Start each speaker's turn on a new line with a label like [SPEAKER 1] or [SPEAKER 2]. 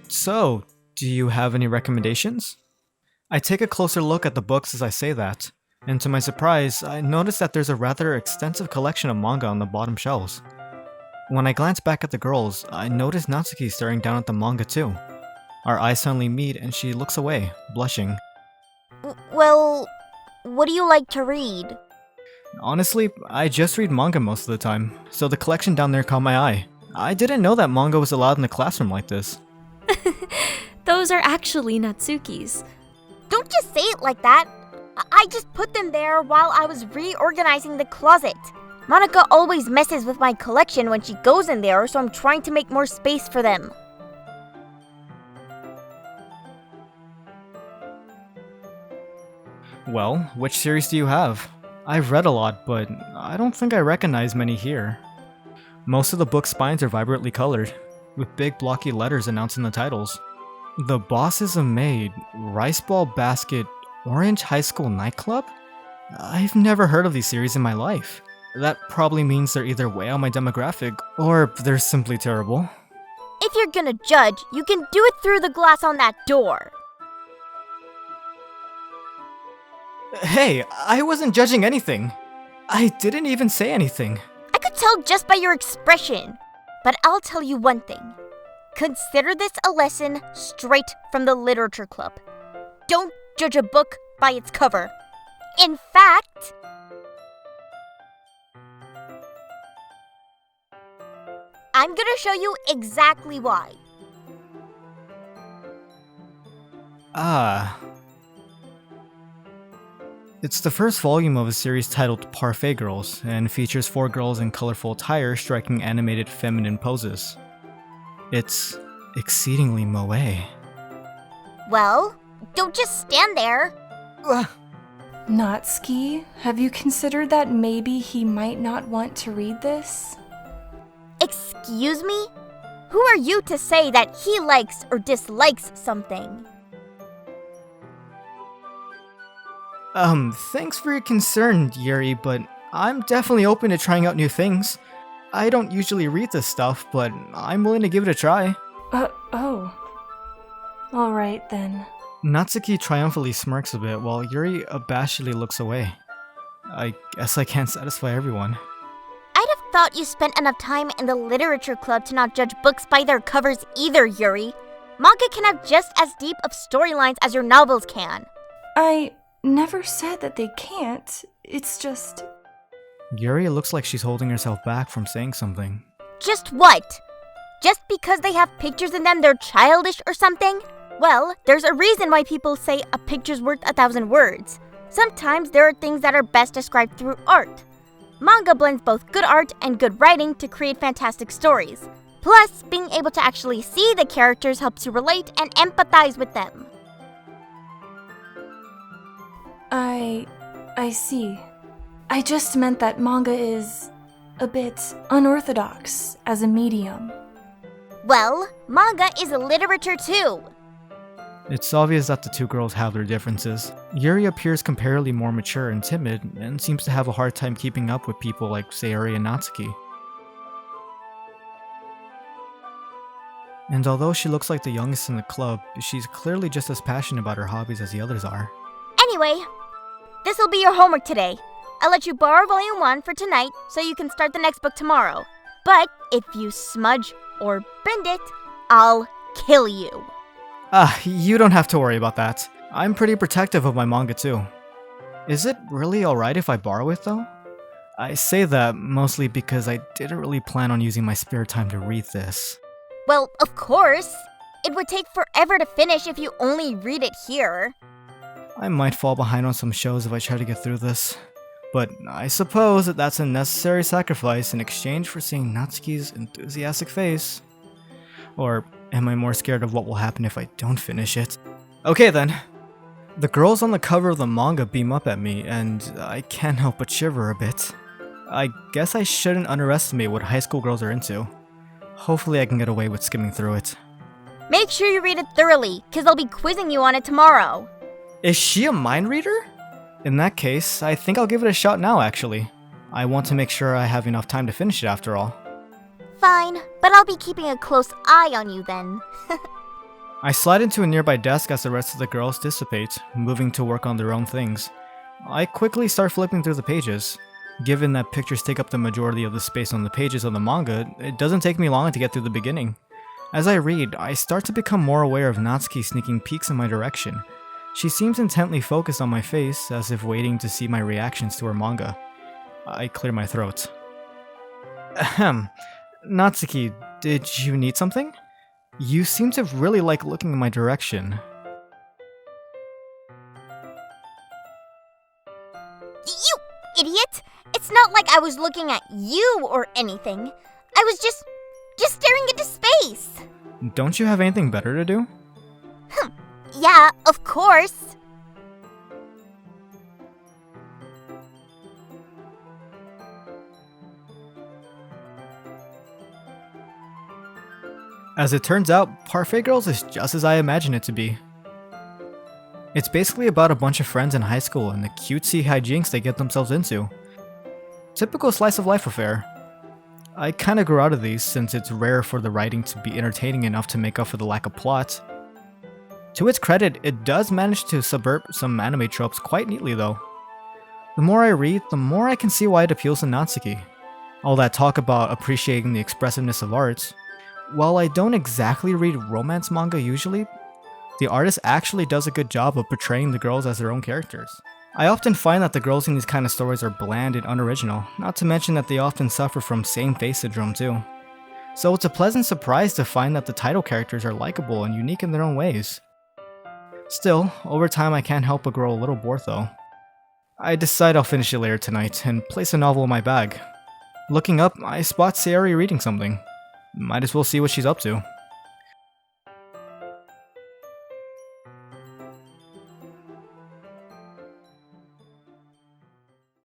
[SPEAKER 1] So, do you have any recommendations? I take a closer look at the books as I say that, and to my surprise, I notice that there's a rather extensive collection of manga on the bottom shelves. When I glance back at the girls, I notice Natsuki staring down at the manga too. Our eyes suddenly meet and she looks away, blushing.
[SPEAKER 2] Well, what do you like to read?
[SPEAKER 1] Honestly, I just read manga most of the time, so the collection down there caught my eye. I didn't know that manga was allowed in the classroom like this.
[SPEAKER 3] Those are actually Natsuki's.
[SPEAKER 2] Don't just say it like that. I just put them there while I was reorganizing the closet. Monica always messes with my collection when she goes in there, so I'm trying to make more space for them.
[SPEAKER 1] Well, which series do you have? I've read a lot, but I don't think I recognize many here. Most of the book spines are vibrantly colored, with big blocky letters announcing the titles. The Boss is a Maid, Rice Ball Basket, Orange High School Nightclub? I've never heard of these series in my life. That probably means they're either way out my demographic, or they're simply terrible.
[SPEAKER 2] If you're gonna judge, you can do it through the glass on that door.
[SPEAKER 1] Hey, I wasn't judging anything. I didn't even say anything.
[SPEAKER 2] I could tell just by your expression. But I'll tell you one thing. Consider this a lesson straight from the literature club. Don't judge a book by its cover. In fact, I'm gonna show you exactly why.
[SPEAKER 1] It's the first volume of a series titled Parfait Girls, and features 4 girls in colorful attire striking animated feminine poses. It's exceedingly moe.
[SPEAKER 2] Well, don't just stand there.
[SPEAKER 4] Natsuki, have you considered that maybe he might not want to read this?
[SPEAKER 2] Excuse me? Who are you to say that he likes or dislikes something?
[SPEAKER 1] Thanks for your concern, Yuri, but I'm definitely open to trying out new things. I don't usually read this stuff, but I'm willing to give it a try.
[SPEAKER 4] Oh. Alright then.
[SPEAKER 1] Natsuki triumphantly smirks a bit while Yuri abashedly looks away. I guess I can't satisfy everyone.
[SPEAKER 2] I'd have thought you spent enough time in the literature club to not judge books by their covers either, Yuri. Manga can have just as deep of storylines as your novels can.
[SPEAKER 4] I never said that they can't. It's just...
[SPEAKER 1] Yuri looks like she's holding herself back from saying something.
[SPEAKER 2] Just what? Just because they have pictures in them they're childish or something? Well, there's a reason why people say a picture's worth 1,000 words. Sometimes there are things that are best described through art. Manga blends both good art and good writing to create fantastic stories. Plus, being able to actually see the characters helps you relate and empathize with them.
[SPEAKER 4] I see. I just meant that manga is a bit unorthodox as a medium.
[SPEAKER 2] Well, manga is literature too.
[SPEAKER 1] It's obvious that the two girls have their differences. Yuri appears comparatively more mature and timid, and seems to have a hard time keeping up with people like Sayori and Natsuki. And although she looks like the youngest in the club, she's clearly just as passionate about her hobbies as the others are.
[SPEAKER 2] Anyway, this'll be your homework today. I'll let you borrow Volume 1 for tonight so you can start the next book tomorrow. But if you smudge or bend it, I'll kill you.
[SPEAKER 1] You don't have to worry about that. I'm pretty protective of my manga too. Is it really alright if I borrow it though? I say that mostly because I didn't really plan on using my spare time to read this.
[SPEAKER 2] Well, of course. It would take forever to finish if you only read it here.
[SPEAKER 1] I might fall behind on some shows if I try to get through this. But I suppose that that's a necessary sacrifice in exchange for seeing Natsuki's enthusiastic face. Or am I more scared of what will happen if I don't finish it? Okay then. The girls on the cover of the manga beam up at me, and I can't help but shiver a bit. I guess I shouldn't underestimate what high school girls are into. Hopefully I can get away with skimming through it.
[SPEAKER 2] Make sure you read it thoroughly, because they'll be quizzing you on it tomorrow.
[SPEAKER 1] Is she a mind reader? In that case, I think I'll give it a shot now actually. I want to make sure I have enough time to finish it after all.
[SPEAKER 2] Fine, but I'll be keeping a close eye on you then.
[SPEAKER 1] I slide into a nearby desk as the rest of the girls dissipate, moving to work on their own things. I quickly start flipping through the pages. Given that pictures take up the majority of the space on the pages of the manga, it doesn't take me long to get through the beginning. As I read, I start to become more aware of Natsuki sneaking peeks in my direction. She seems intently focused on my face, as if waiting to see my reactions to her manga. I clear my throat. Ahem. Natsuki, did you need something? You seem to really like looking in my direction.
[SPEAKER 2] You idiot! It's not like I was looking at you or anything. I was just staring into space.
[SPEAKER 1] Don't you have anything better to do?
[SPEAKER 2] Yeah, of course.
[SPEAKER 1] As it turns out, Parfait Girls is just as I imagined it to be. It's basically about a bunch of friends in high school and the cutesy hijinks they get themselves into. Typical slice of life affair. I kinda grew out of these since it's rare for the writing to be entertaining enough to make up for the lack of plot. To its credit, it does manage to subvert some anime tropes quite neatly though. The more I read, the more I can see why it appeals to Natsuki. All that talk about appreciating the expressiveness of art. While I don't exactly read romance manga usually, the artist actually does a good job of portraying the girls as their own characters. I often find that the girls in these kind of stories are bland and unoriginal, not to mention that they often suffer from same-face syndrome too. So it's a pleasant surprise to find that the title characters are likable and unique in their own ways. Still, over time I can't help but grow a little bored though. I decide I'll finish it later tonight and place a novel in my bag. Looking up, I spot Sayori reading something. Might as well see what she's up to.